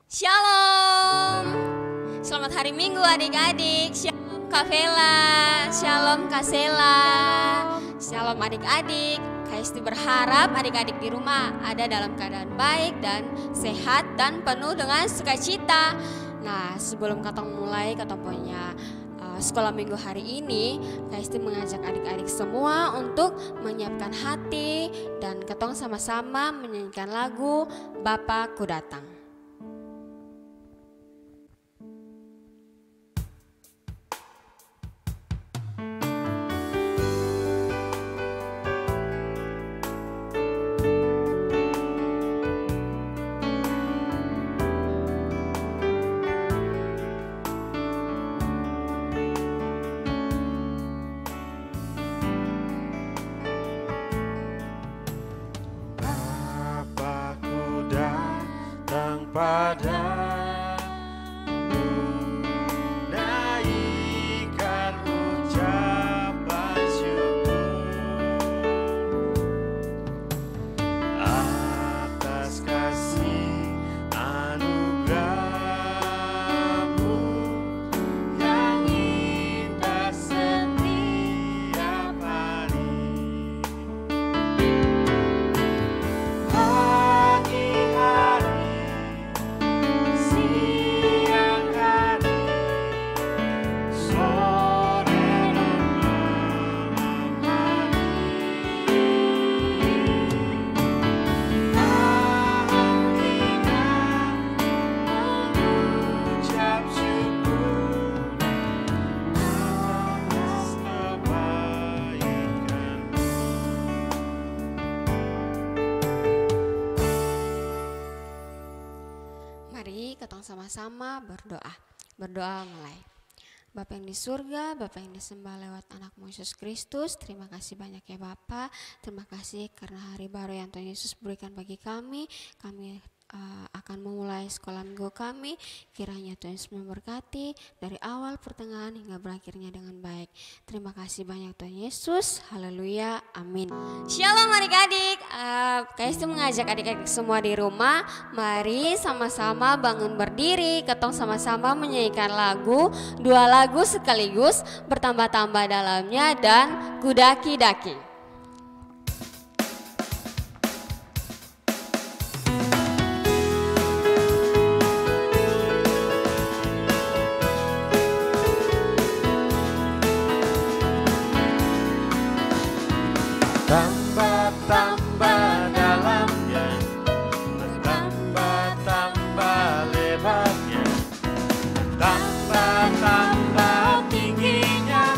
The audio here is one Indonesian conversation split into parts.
Shalom. Selamat hari Minggu adik-adik. Shalom Kak Vela. Shalom Kak Sela. Shalom adik-adik. KST berharap adik-adik di rumah ada dalam keadaan baik dan sehat dan penuh dengan sukacita. Nah, sebelum katong mulai katong punya sekolah minggu hari ini, KST mengajak adik-adik semua untuk menyiapkan hati dan katong sama-sama menyanyikan lagu Bapakku Datang. Sama-sama berdoa mulai. Bapa yang di surga, Bapa yang disembah lewat anakmu Yesus Kristus, terima kasih banyak ya Bapa. Terima kasih karena hari baru yang Tuhan Yesus berikan bagi kami akan memulai sekolah minggu kami. Kiranya Tuhan Yesus memberkati dari awal, pertengahan hingga berakhirnya dengan baik. Terima kasih banyak Tuhan Yesus. Haleluya, amin. Shalom adik-adik. KST mengajak adik-adik semua di rumah, mari sama-sama bangun berdiri. Ketong sama-sama menyanyikan dua lagu sekaligus, bertambah-tambah dalamnya dan kudaki-daki. Tambah-tambah dalamnya, bertambah-tambah lebarnya, tambah-tambah tingginya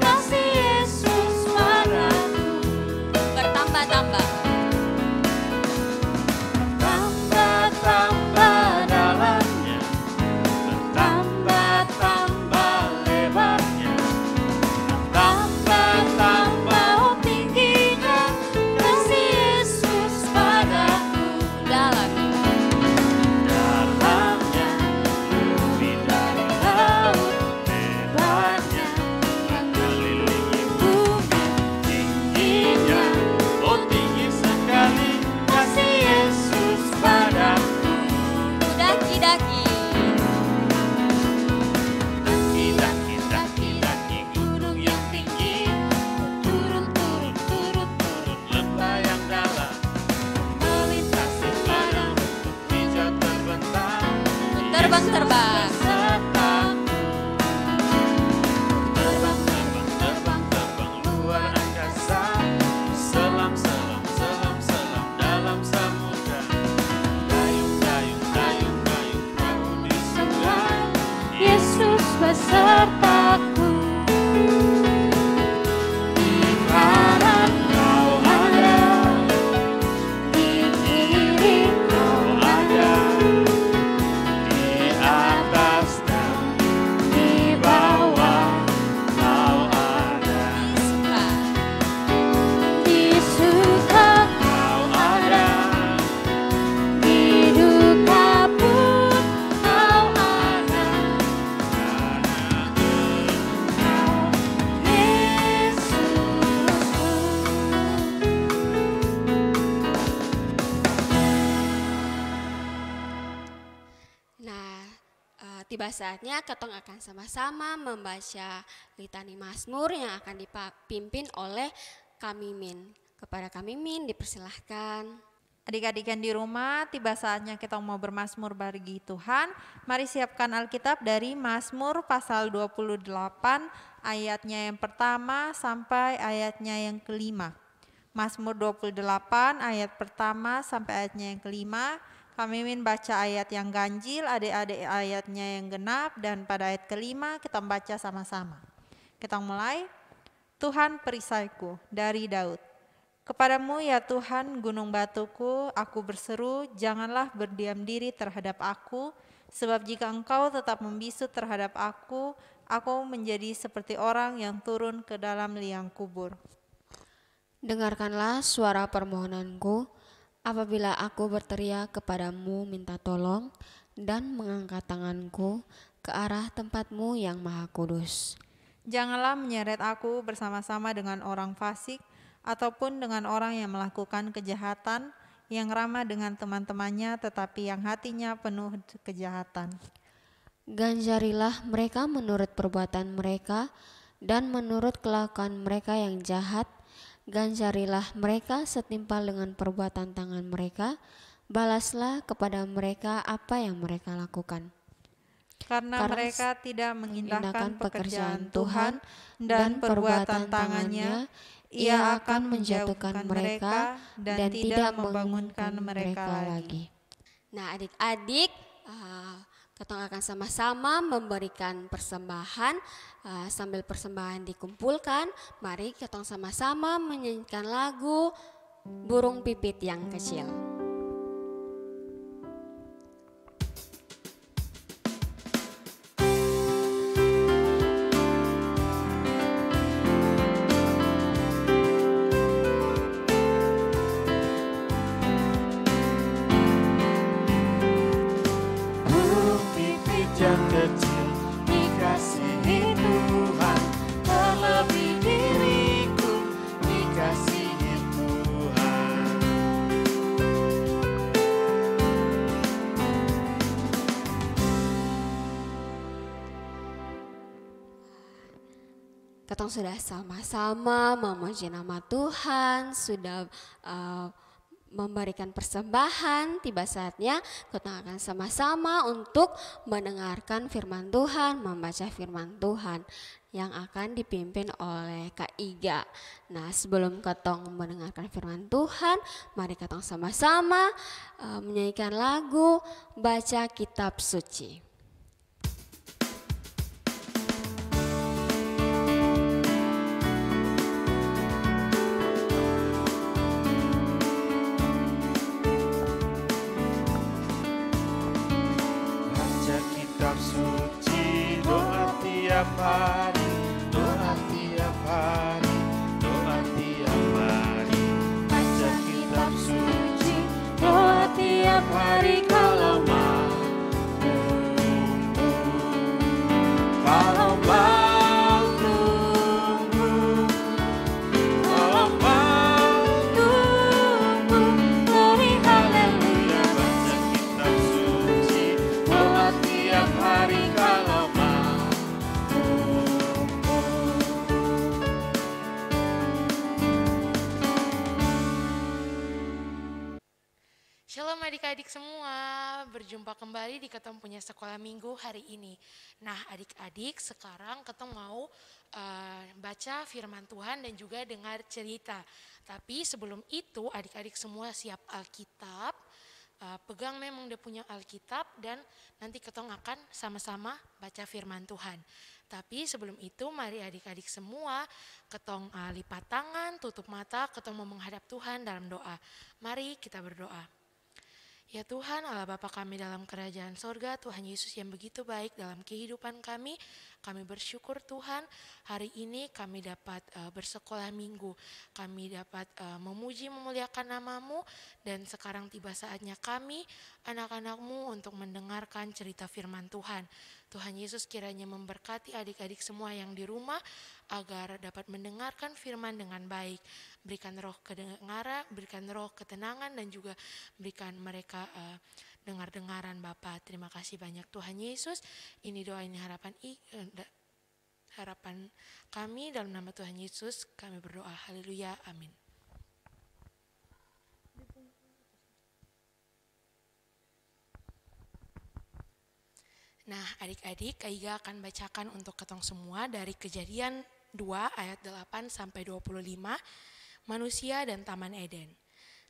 kasih Yesus padaku. Bertambah-tambah. Tambah-tambah dalamnya, bertambah-tambah lebarnya, tambah-tambah terbang. Terbang luar angkasa, selam dalam samudra, dayung perahu di sungai, Yesus besertaku. Di kiri kau ada, di atas tiba saatnya ketong akan sama-sama membaca litani Mazmur yang akan dipimpin oleh Kak Mimin. Kepada Kak Mimin dipersilahkan. Adik-adik yang di rumah, tiba saatnya kita mau bermazmur bagi Tuhan. Mari siapkan Alkitab dari Mazmur pasal 28 ayatnya yang pertama sampai ayatnya yang kelima. Mazmur 28 ayat pertama sampai ayatnya yang kelima. Kami Mimin baca ayat yang ganjil, adik-adik ayatnya yang genap, dan pada ayat kelima kita membaca sama-sama. Kita mulai. Tuhan perisaiku, dari Daud. Kepadamu ya Tuhan gunung batuku, aku berseru, janganlah berdiam diri terhadap aku, sebab jika Engkau tetap membisu terhadap aku menjadi seperti orang yang turun ke dalam liang kubur. Dengarkanlah suara permohonanku, apabila aku berteriak kepadamu minta tolong, dan mengangkat tanganku ke arah tempat-Mu yang maha kudus. Janganlah menyeret aku bersama-sama dengan orang fasik, ataupun dengan orang yang melakukan kejahatan, yang ramah dengan teman-temannya tetapi yang hatinya penuh kejahatan. Ganjarilah mereka menurut perbuatan mereka dan menurut kelakuan mereka yang jahat. Ganjarilah mereka setimpal dengan perbuatan tangan mereka. Balaslah kepada mereka apa yang mereka lakukan. Karena mereka tidak mengindahkan pekerjaan Tuhan dan perbuatan tangannya, Ia akan menjauhkan mereka dan tidak membangunkan mereka lagi. Nah, adik-adik, kita akan sama-sama memberikan persembahan. Sambil persembahan dikumpulkan, mari kita sama-sama menyanyikan lagu Burung Pipit yang Kecil. Yang kecil dikasihi Tuhan, terlebih diriku dikasihi Tuhan. Kita sudah sama-sama memuji nama Tuhan, sudah memberikan persembahan. Tiba saatnya kita akan sama-sama untuk mendengarkan firman Tuhan, membaca firman Tuhan yang akan dipimpin oleh Kak Iga. Nah, sebelum ketong mendengarkan firman Tuhan, mari ketong sama-sama menyanyikan lagu Baca Kitab Suci. Suci, doa tiap hari, doa tiap hari, doa tiap hari. Baca kitab suci, doa tiap hari kalau mampu, kalau mampu, kalau mampu, beri haleluya. Baca kitab suci, doa tiap hari kalau mampu. Shalom adik-adik semua, berjumpa kembali di Ketong punya sekolah minggu hari ini. Nah adik-adik, sekarang Ketong mau baca firman Tuhan dan juga dengar cerita. Tapi sebelum itu adik-adik semua siap Alkitab, pegang memang dia punya Alkitab, dan nanti Ketong akan sama-sama baca firman Tuhan. Tapi sebelum itu mari adik-adik semua Ketong lipat tangan, tutup mata, Ketong mau menghadap Tuhan dalam doa. Mari kita berdoa. Ya Tuhan, Allah Bapa kami dalam kerajaan sorga, Tuhan Yesus yang begitu baik dalam kehidupan kami bersyukur Tuhan, hari ini kami dapat bersekolah minggu, kami dapat memuji memuliakan nama-Mu, dan sekarang tiba saatnya kami, anak-anak-Mu, untuk mendengarkan cerita firman Tuhan. Tuhan Yesus kiranya memberkati adik-adik semua yang di rumah, agar dapat mendengarkan firman dengan baik. Berikan roh kedengaran, berikan roh ketenangan, dan juga berikan mereka dengar-dengaran Bapa. Terima kasih banyak Tuhan Yesus. Ini doa, ini harapan kami dalam nama Tuhan Yesus. Kami berdoa. Haleluya. Amin. Nah, adik-adik, Kaiga akan bacakan untuk ketong semua dari Kejadian 2 ayat 8 sampai 25, manusia dan Taman Eden.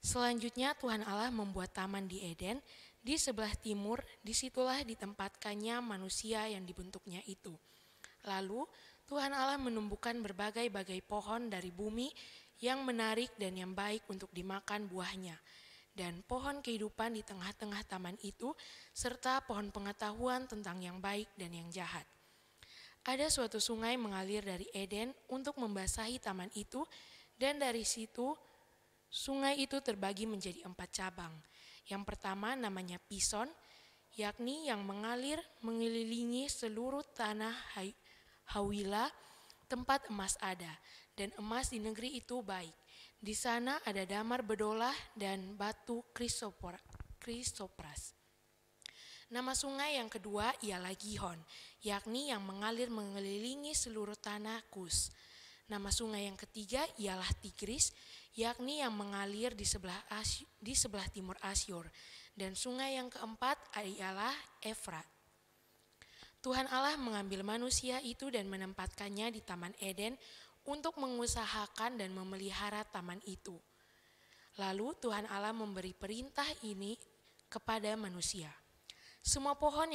Selanjutnya Tuhan Allah membuat taman di Eden, di sebelah timur, disitulah ditempatkannya manusia yang dibentuknya itu. Lalu Tuhan Allah menumbuhkan berbagai-bagai pohon dari bumi yang menarik dan yang baik untuk dimakan buahnya, dan pohon kehidupan di tengah-tengah taman itu, serta pohon pengetahuan tentang yang baik dan yang jahat. Ada suatu sungai mengalir dari Eden untuk membasahi taman itu, dan dari situ sungai itu terbagi menjadi 4 cabang. Yang pertama namanya Pison, yakni yang mengalir mengelilingi seluruh tanah Hawila, tempat emas ada, dan emas di negeri itu baik. Di sana ada damar bedolah dan batu krisopras. Nama sungai yang kedua ialah Gihon, yakni yang mengalir mengelilingi seluruh tanah Kus. Nama sungai yang ketiga ialah Tigris, yakni yang mengalir di sebelah timur Asyur. Dan sungai yang keempat ialah Efrat. Tuhan Allah mengambil manusia itu dan menempatkannya di Taman Eden untuk mengusahakan dan memelihara taman itu. Lalu Tuhan Allah memberi perintah ini kepada manusia. Semua pohon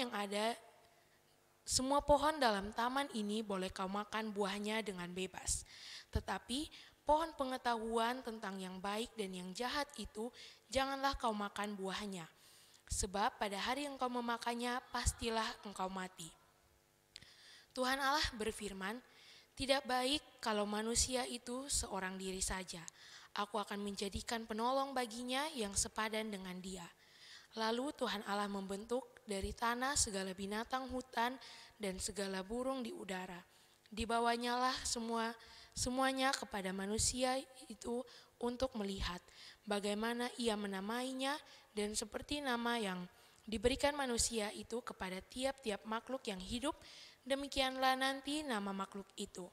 dalam taman ini boleh kau makan buahnya dengan bebas. Tetapi pohon pengetahuan tentang yang baik dan yang jahat itu janganlah kau makan buahnya. Sebab pada hari engkau memakannya pastilah engkau mati. Tuhan Allah berfirman, tidak baik kalau manusia itu seorang diri saja. Aku akan menjadikan penolong baginya yang sepadan dengan dia. Lalu Tuhan Allah membentuk dari tanah segala binatang hutan dan segala burung di udara. Dibawanyalah semuanya kepada manusia itu untuk melihat bagaimana ia menamainya, dan seperti nama yang diberikan manusia itu kepada tiap-tiap makhluk yang hidup, demikianlah nanti nama makhluk itu.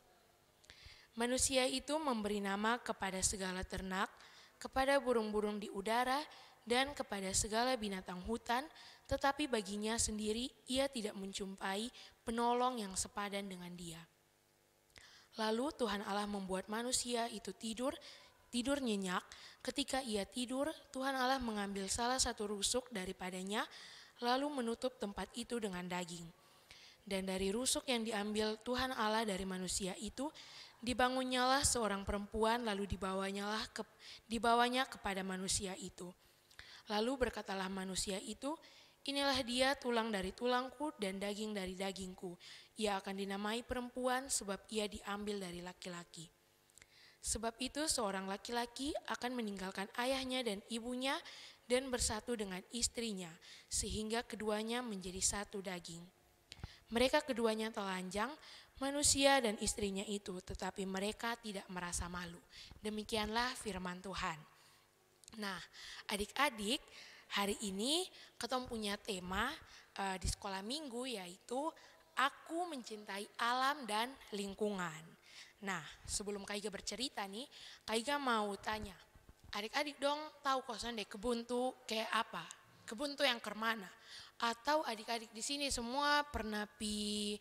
Manusia itu memberi nama kepada segala ternak, kepada burung-burung di udara, dan kepada segala binatang hutan, tetapi baginya sendiri ia tidak menjumpai penolong yang sepadan dengan dia. Lalu Tuhan Allah membuat manusia itu tidur nyenyak. Ketika ia tidur, Tuhan Allah mengambil salah satu rusuk daripadanya, lalu menutup tempat itu dengan daging. Dan dari rusuk yang diambil Tuhan Allah dari manusia itu, dibangunnyalah seorang perempuan, lalu dibawanya kepada manusia itu. Lalu berkatalah manusia itu, inilah dia tulang dari tulangku dan daging dari dagingku. Ia akan dinamai perempuan sebab ia diambil dari laki-laki. Sebab itu seorang laki-laki akan meninggalkan ayahnya dan ibunya dan bersatu dengan istrinya, sehingga keduanya menjadi satu daging. Mereka keduanya telanjang, manusia dan istrinya itu, tetapi mereka tidak merasa malu. Demikianlah firman Tuhan. Nah, adik-adik, hari ini kita punya tema di sekolah minggu, yaitu Aku Mencintai Alam dan Lingkungan. Nah, sebelum Kaiga bercerita nih, Kaiga mau tanya, adik-adik dong tahu kosan deh kebun tuh kayak apa? Kebun tuh yang kemana? Atau adik-adik di sini semua pernah pi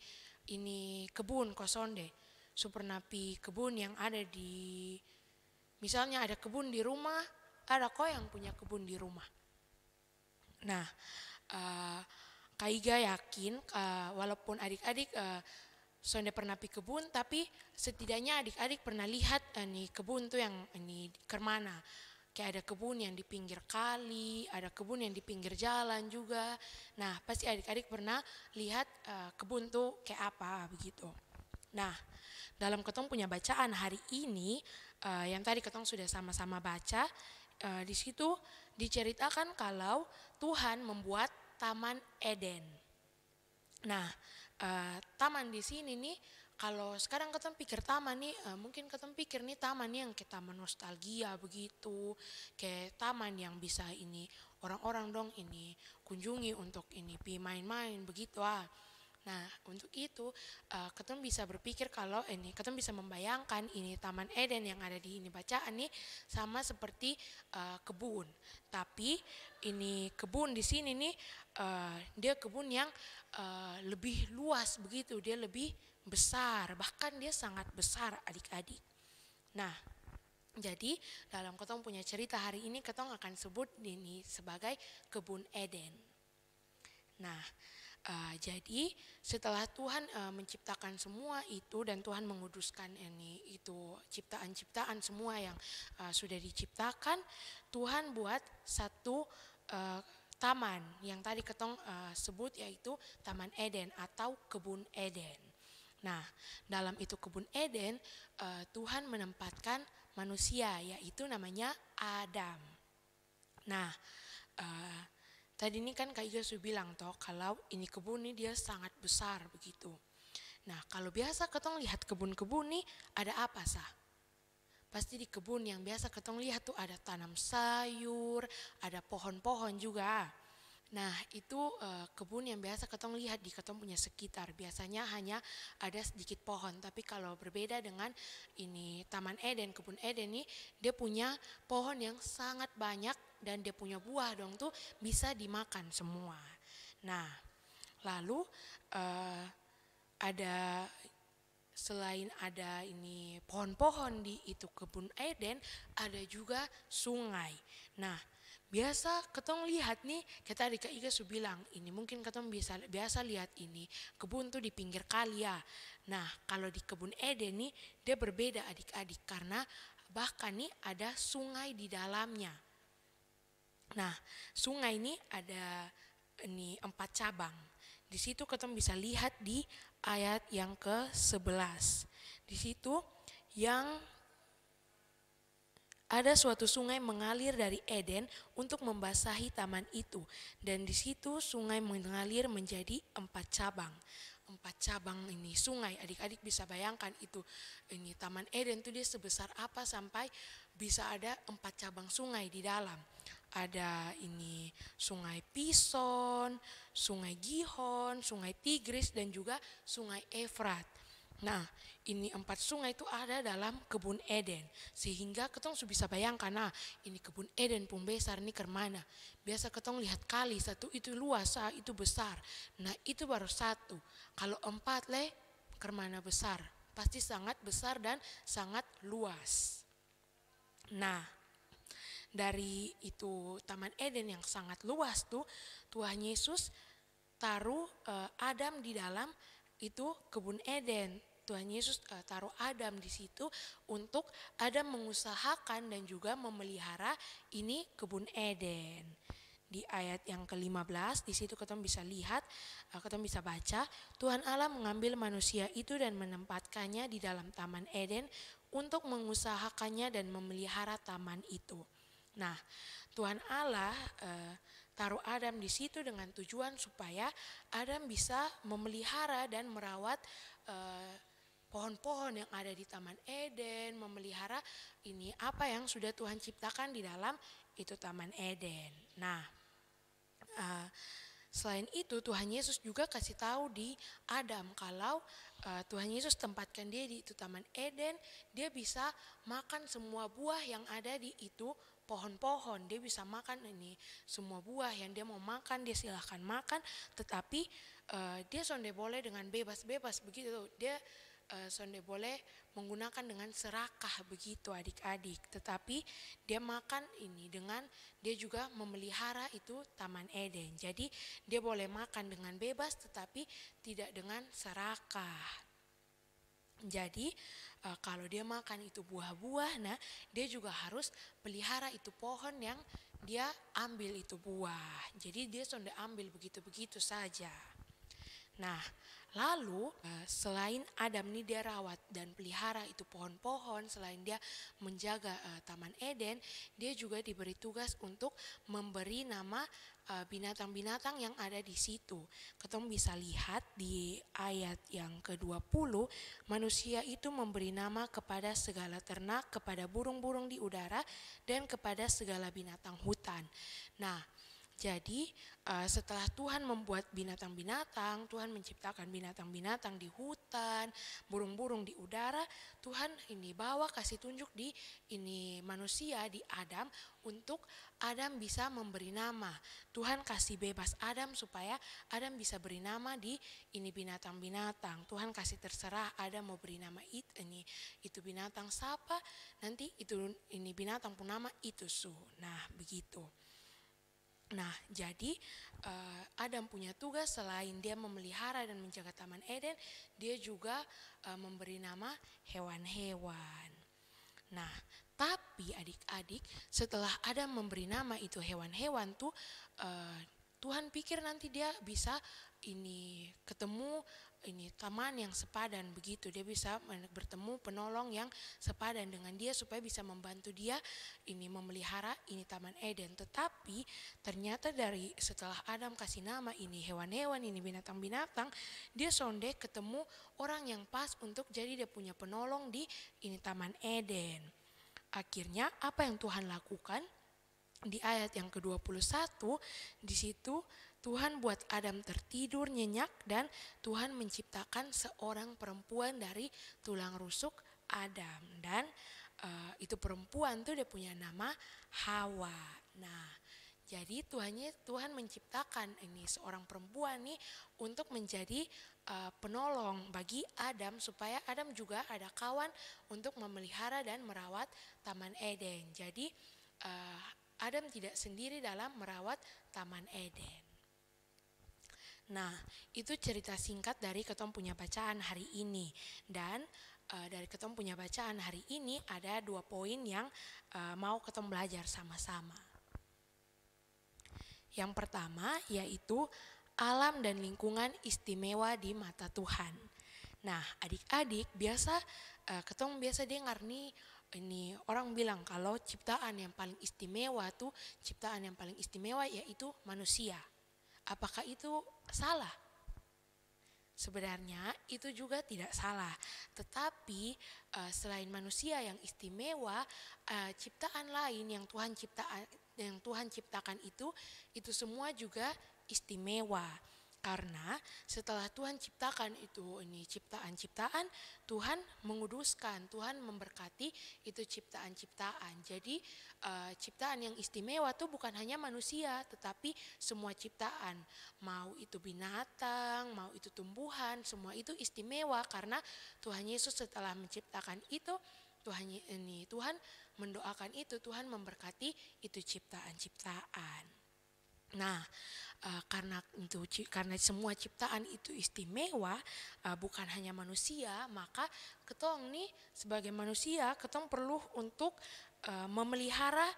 ini kebun kosan deh? So pernah pi kebun yang ada di, misalnya ada kebun di rumah, ada kok yang punya kebun di rumah. Nah, Kaiga yakin walaupun adik-adik sonde pernah pi kebun, tapi setidaknya adik-adik pernah lihat nih kebun tuh yang ini kemana. Kayak ada kebun yang di pinggir kali, ada kebun yang di pinggir jalan juga. Nah, pasti adik-adik pernah lihat kebun tuh kayak apa begitu. Nah, dalam ketong punya bacaan hari ini, yang tadi ketong sudah sama-sama baca, di situ diceritakan kalau Tuhan membuat Taman Eden. Nah, taman di sini nih Kalau sekarang kita pikir taman nih, mungkin kita pikir nih taman yang kayak taman nostalgia begitu, kayak taman yang bisa ini orang-orang dong ini kunjungi untuk ini pi main-main begitu ah. Nah untuk itu kita bisa berpikir kalau ini kita bisa membayangkan ini Taman Eden yang ada di ini bacaan nih sama seperti kebun, tapi ini kebun di sini nih dia kebun yang lebih luas begitu, dia lebih besar, bahkan dia sangat besar adik-adik. Nah, jadi dalam ketong punya cerita hari ini ketong akan sebut ini sebagai kebun Eden. Nah, jadi setelah Tuhan menciptakan semua itu dan Tuhan menguduskan ini itu ciptaan-ciptaan semua yang sudah diciptakan, Tuhan buat satu taman yang tadi ketong sebut yaitu Taman Eden atau kebun Eden. Nah, dalam itu kebun Eden, Tuhan menempatkan manusia, yaitu namanya Adam. Nah, tadi ini kan Kak Iga sudah bilang toh, kalau ini kebun ini dia sangat besar begitu. Nah, kalau biasa ketong lihat kebun-kebun nih, ada apa sah? Pasti di kebun yang biasa ketong lihat tuh ada tanam sayur, ada pohon-pohon juga. Nah itu kebun yang biasa ketong lihat di ketong punya sekitar, biasanya hanya ada sedikit pohon. Tapi kalau berbeda dengan ini Taman Eden, kebun Eden nih, dia punya pohon yang sangat banyak dan dia punya buah dong tuh bisa dimakan semua. Nah lalu ada selain ada ini pohon-pohon di itu kebun Eden, ada juga sungai. Nah biasa ketong lihat nih, kita adik Kak Iga su bilang ini mungkin ketong biasa lihat ini kebun tuh di pinggir kali ya. Nah kalau di kebun Eden nih dia berbeda adik-adik, karena bahkan nih ada sungai di dalamnya. Nah sungai ini ada ini 4 cabang. Di situ ketong bisa lihat di ayat yang ke-11. Di situ yang ada suatu sungai mengalir dari Eden untuk membasahi taman itu, dan di situ sungai mengalir menjadi 4 cabang. 4 cabang ini sungai, adik-adik bisa bayangkan itu ini Taman Eden itu dia sebesar apa sampai bisa ada 4 cabang sungai di dalam. Ada ini sungai Pison, sungai Gihon, sungai Tigris dan juga sungai Efrat. Nah ini 4 sungai itu ada dalam kebun Eden, sehingga ketong bisa bayangkan, nah ini kebun Eden pun besar nih kemana. Biasa ketong lihat kali satu itu luas, itu besar. Nah itu baru 1, kalau 4 kemana besar, pasti sangat besar dan sangat luas. Nah dari itu Taman Eden yang sangat luas tuh, Tuhan Yesus taruh Adam di dalam itu kebun Eden. Tuhan Yesus taruh Adam di situ untuk Adam mengusahakan dan juga memelihara ini kebun Eden. Di ayat yang ke-15 di situ kita bisa lihat, kita bisa baca, Tuhan Allah mengambil manusia itu dan menempatkannya di dalam Taman Eden untuk mengusahakannya dan memelihara taman itu. Nah, Tuhan Allah taruh Adam di situ dengan tujuan supaya Adam bisa memelihara dan merawat pohon-pohon yang ada di Taman Eden, memelihara ini apa yang sudah Tuhan ciptakan di dalam itu Taman Eden. Nah, selain itu Tuhan Yesus juga kasih tahu di Adam kalau Tuhan Yesus tempatkan dia di itu Taman Eden, dia bisa makan semua buah yang ada di itu pohon-pohon. Dia bisa makan ini semua buah yang dia mau makan, dia silahkan makan, tetapi dia sonde boleh dengan bebas-bebas begitu. Dia sonde boleh menggunakan dengan serakah begitu adik-adik, tetapi dia makan ini dengan dia juga memelihara itu Taman Eden. Jadi dia boleh makan dengan bebas tetapi tidak dengan serakah. Jadi kalau dia makan itu buah-buah, nah dia juga harus pelihara itu pohon yang dia ambil itu buah. Jadi dia sonde ambil begitu-begitu saja. Nah Lalu selain Adam nih dia rawat dan pelihara itu pohon-pohon, selain dia menjaga Taman Eden, dia juga diberi tugas untuk memberi nama binatang-binatang yang ada di situ. Ketemu bisa lihat di ayat yang ke-20, manusia itu memberi nama kepada segala ternak, kepada burung-burung di udara, dan kepada segala binatang hutan. Nah, jadi setelah Tuhan membuat binatang-binatang, Tuhan menciptakan binatang-binatang di hutan, burung-burung di udara, Tuhan ini bawa kasih tunjuk di ini manusia, di Adam, untuk Adam bisa memberi nama. Tuhan kasih bebas Adam supaya Adam bisa beri nama di ini binatang-binatang. Tuhan kasih terserah Adam mau beri nama itu binatang siapa, nanti itu ini binatang pun nama itu su. Nah, begitu. Nah, jadi Adam punya tugas selain dia memelihara dan menjaga Taman Eden, dia juga memberi nama hewan-hewan. Nah, tapi adik-adik, setelah Adam memberi nama itu hewan-hewan tuh, Tuhan pikir nanti dia bisa ini ketemu ini taman yang sepadan begitu, dia bisa bertemu penolong yang sepadan dengan dia supaya bisa membantu dia ini memelihara ini Taman Eden. Tetapi ternyata dari setelah Adam kasih nama ini hewan-hewan, ini binatang-binatang, dia sonde ketemu orang yang pas untuk jadi dia punya penolong di ini Taman Eden. Akhirnya apa yang Tuhan lakukan? Di ayat yang ke-21 di situ Tuhan buat Adam tertidur nyenyak dan Tuhan menciptakan seorang perempuan dari tulang rusuk Adam, dan itu perempuan tuh dia punya nama Hawa. Nah, jadi Tuhan menciptakan ini seorang perempuan nih untuk menjadi penolong bagi Adam supaya Adam juga ada kawan untuk memelihara dan merawat Taman Eden. Jadi Adam tidak sendiri dalam merawat Taman Eden. Nah, itu cerita singkat dari ketom punya bacaan hari ini. Dan dari ketom punya bacaan hari ini ada 2 poin yang mau ketom belajar sama-sama. Yang pertama yaitu alam dan lingkungan istimewa di mata Tuhan. Nah, adik-adik biasa ketom biasa dengar nih, ini orang bilang kalau ciptaan yang paling istimewa tuh, ciptaan yang paling istimewa yaitu manusia. Apakah itu salah? Sebenarnya itu juga tidak salah. Tetapi selain manusia yang istimewa, ciptaan lain yang Tuhan ciptakan itu semua juga istimewa. Karena setelah Tuhan ciptakan ini ciptaan-ciptaan, Tuhan menguduskan, Tuhan memberkati itu ciptaan-ciptaan. Jadi ciptaan yang istimewa itu bukan hanya manusia, tetapi semua ciptaan. Mau itu binatang, mau itu tumbuhan, semua itu istimewa karena Tuhan Yesus setelah menciptakan itu, Tuhan mendoakan itu, Tuhan memberkati itu ciptaan-ciptaan. Nah, karena semua ciptaan itu istimewa, bukan hanya manusia, maka ketong nih sebagai manusia ketong perlu untuk memelihara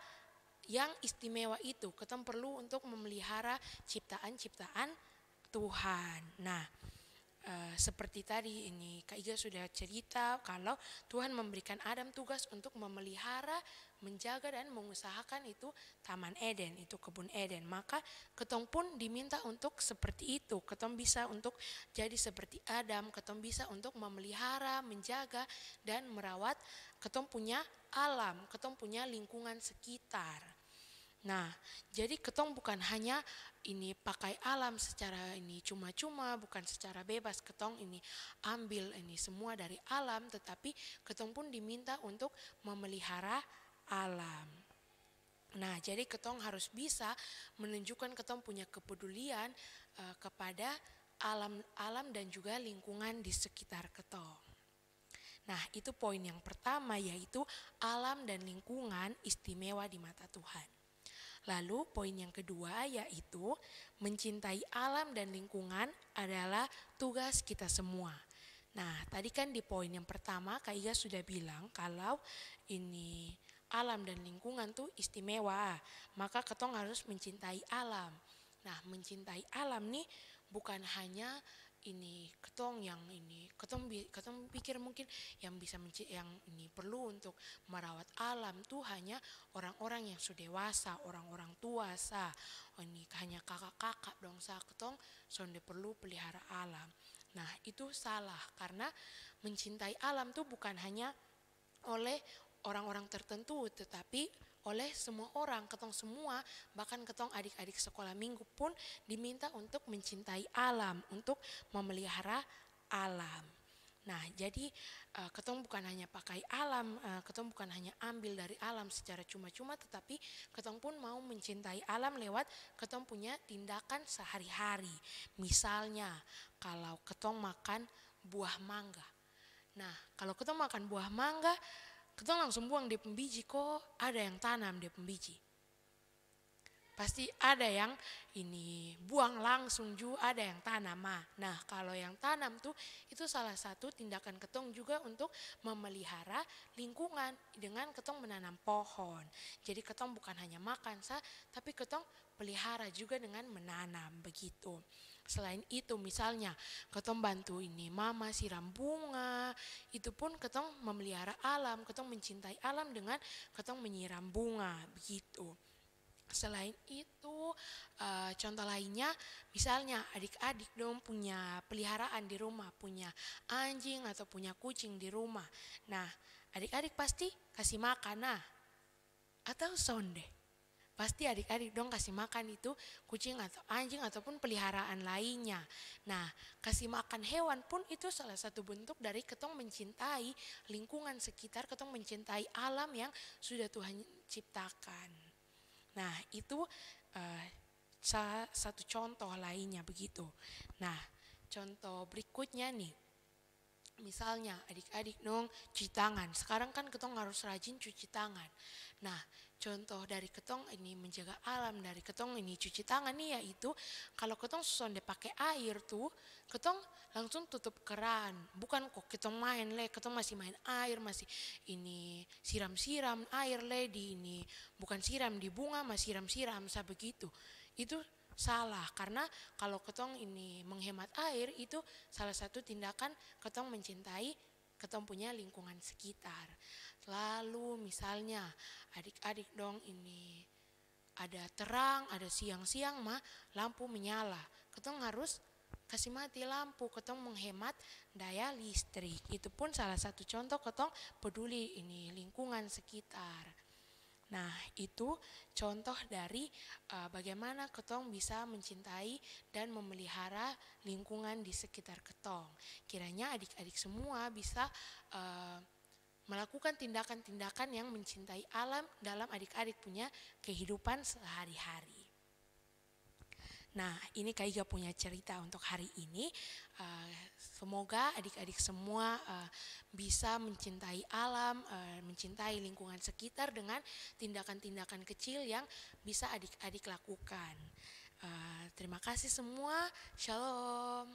yang istimewa itu. Ketong perlu untuk memelihara ciptaan-ciptaan Tuhan. Nah, seperti tadi ini Kak Iga sudah cerita kalau Tuhan memberikan Adam tugas untuk memelihara, menjaga dan mengusahakan itu Taman Eden, itu kebun Eden. Maka ketong pun diminta untuk seperti itu. Ketong bisa untuk jadi seperti Adam, ketong bisa untuk memelihara, menjaga dan merawat ketong punya alam, ketong punya lingkungan sekitar. Nah, jadi ketong bukan hanya ini pakai alam secara ini cuma-cuma, bukan secara bebas ketong ini ambil ini semua dari alam, tetapi ketong pun diminta untuk memelihara alam. Nah, jadi ketong harus bisa menunjukkan ketong punya kepedulian kepada alam dan juga lingkungan di sekitar ketong. Nah, itu poin yang pertama yaitu alam dan lingkungan istimewa di mata Tuhan. Lalu poin yang kedua yaitu mencintai alam dan lingkungan adalah tugas kita semua. Nah, tadi kan di poin yang pertama Kak Iga sudah bilang kalau ini alam dan lingkungan tuh istimewa, maka ketong harus mencintai alam. Nah, mencintai alam nih bukan hanya ini ketong pikir mungkin yang bisa yang ini perlu untuk merawat alam tuh hanya orang-orang yang sudah dewasa, orang-orang tua ini hanya kakak-kakak dong ketong sonde perlu pelihara alam. Nah itu salah, karena mencintai alam tuh bukan hanya oleh orang-orang tertentu, tetapi oleh semua orang, ketong semua, bahkan ketong adik-adik sekolah minggu pun diminta untuk mencintai alam, untuk memelihara alam. Nah jadi ketong bukan hanya pakai alam, ketong bukan hanya ambil dari alam secara cuma-cuma, tetapi ketong pun mau mencintai alam lewat ketong punya tindakan sehari-hari. Misalnya kalau ketong makan buah mangga. Nah kalau ketong makan buah mangga, ketong langsung buang dia pembiji, kok ada yang tanam dia pembiji. Pasti ada yang ini buang langsung juga, ada yang tanam. Nah kalau yang tanam tuh itu salah satu tindakan ketong juga untuk memelihara lingkungan dengan ketong menanam pohon. Jadi ketong bukan hanya makan tapi ketong pelihara juga dengan menanam begitu. Selain itu misalnya ketong bantu ini mama siram bunga, itu pun ketong memelihara alam, ketong mencintai alam dengan ketong menyiram bunga begitu. Selain itu contoh lainnya misalnya adik-adik dong punya peliharaan di rumah, punya anjing atau punya kucing di rumah. Nah adik-adik pasti kasih makan atau sonde. Pasti adik-adik dong kasih makan itu kucing atau anjing ataupun peliharaan lainnya. Nah kasih makan hewan pun itu salah satu bentuk dari ketong mencintai lingkungan sekitar, ketong mencintai alam yang sudah Tuhan ciptakan. Nah itu salah satu contoh lainnya begitu. Nah contoh berikutnya nih, misalnya adik-adik dong cuci tangan. Sekarang kan ketong harus rajin cuci tangan. Nah contoh dari ketong ini menjaga alam, dari ketong ini cuci tangan nih, yaitu kalau ketong sonde pakai air tuh ketong langsung tutup keran. Bukan kok ketong main ketong masih main air, masih ini siram-siram air di ini, bukan siram di bunga, masih siram-siram begitu. Itu salah, karena kalau ketong ini menghemat air itu salah satu tindakan ketong mencintai ketong punya lingkungan sekitar. Lalu misalnya adik-adik dong ini ada terang, ada siang-siang lampu menyala. Ketong harus kasih mati lampu, ketong menghemat daya listrik. Itu pun salah satu contoh ketong peduli ini lingkungan sekitar. Nah itu contoh dari bagaimana ketong bisa mencintai dan memelihara lingkungan di sekitar ketong. Kiranya adik-adik semua bisa melakukan tindakan-tindakan yang mencintai alam dalam adik-adik punya kehidupan sehari-hari. Nah ini Kak Iga punya cerita untuk hari ini. Semoga adik-adik semua bisa mencintai alam, mencintai lingkungan sekitar dengan tindakan-tindakan kecil yang bisa adik-adik lakukan. Terima kasih semua, shalom.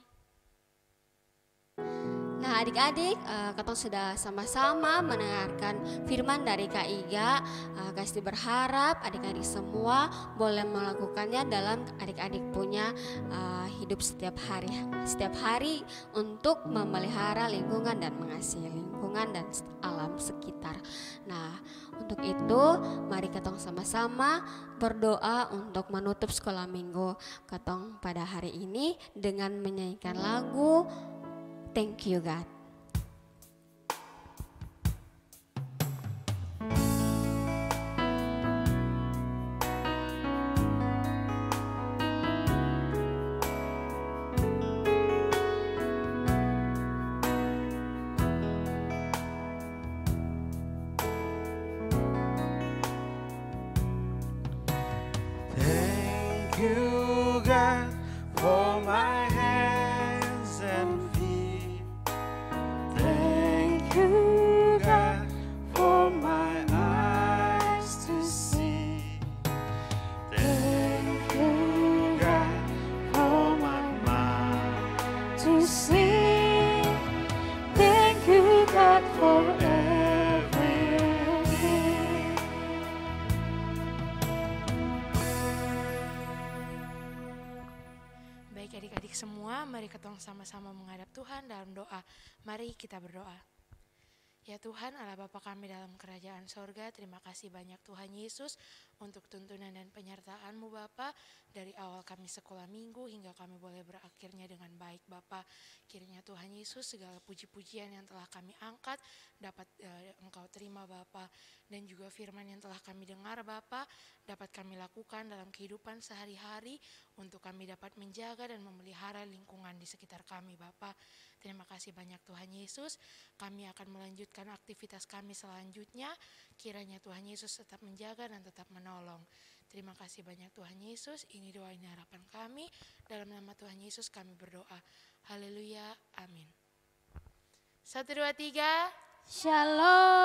Nah adik-adik, ketong sudah sama-sama mendengarkan firman dari Kak Iga. Kasti berharap adik-adik semua boleh melakukannya dalam adik-adik punya hidup setiap hari untuk memelihara lingkungan dan mengasihi lingkungan dan alam sekitar. Nah untuk itu mari ketong sama-sama berdoa untuk menutup sekolah minggu ketong pada hari ini dengan menyanyikan lagu Thank You God. Thank you, God, for my hands and feet. Thank you, God, for my eyes to see. Thank you, God, for my mouth to sing. Thank you, God, for everything. semua, mari ketong sama-sama menghadap Tuhan dalam doa. Mari kita berdoa. Ya Tuhan, Allah Bapa kami dalam kerajaan sorga, terima kasih banyak Tuhan Yesus untuk tuntunan dan penyertaan-Mu Bapa. Dari awal kami sekolah minggu hingga kami boleh berakhirnya dengan baik Bapa. Kiranya Tuhan Yesus segala puji-pujian yang telah kami angkat dapat Engkau terima Bapa. Dan juga firman yang telah kami dengar Bapa dapat kami lakukan dalam kehidupan sehari-hari untuk kami dapat menjaga dan memelihara lingkungan di sekitar kami Bapa. Terima kasih banyak Tuhan Yesus. Kami akan melanjutkan aktivitas kami selanjutnya. Kiranya Tuhan Yesus tetap menjaga dan tetap menolong. Terima kasih banyak Tuhan Yesus. Ini doa, ini harapan kami. Dalam nama Tuhan Yesus kami berdoa. Haleluya. Amin. 1, 2, 3. Shalom.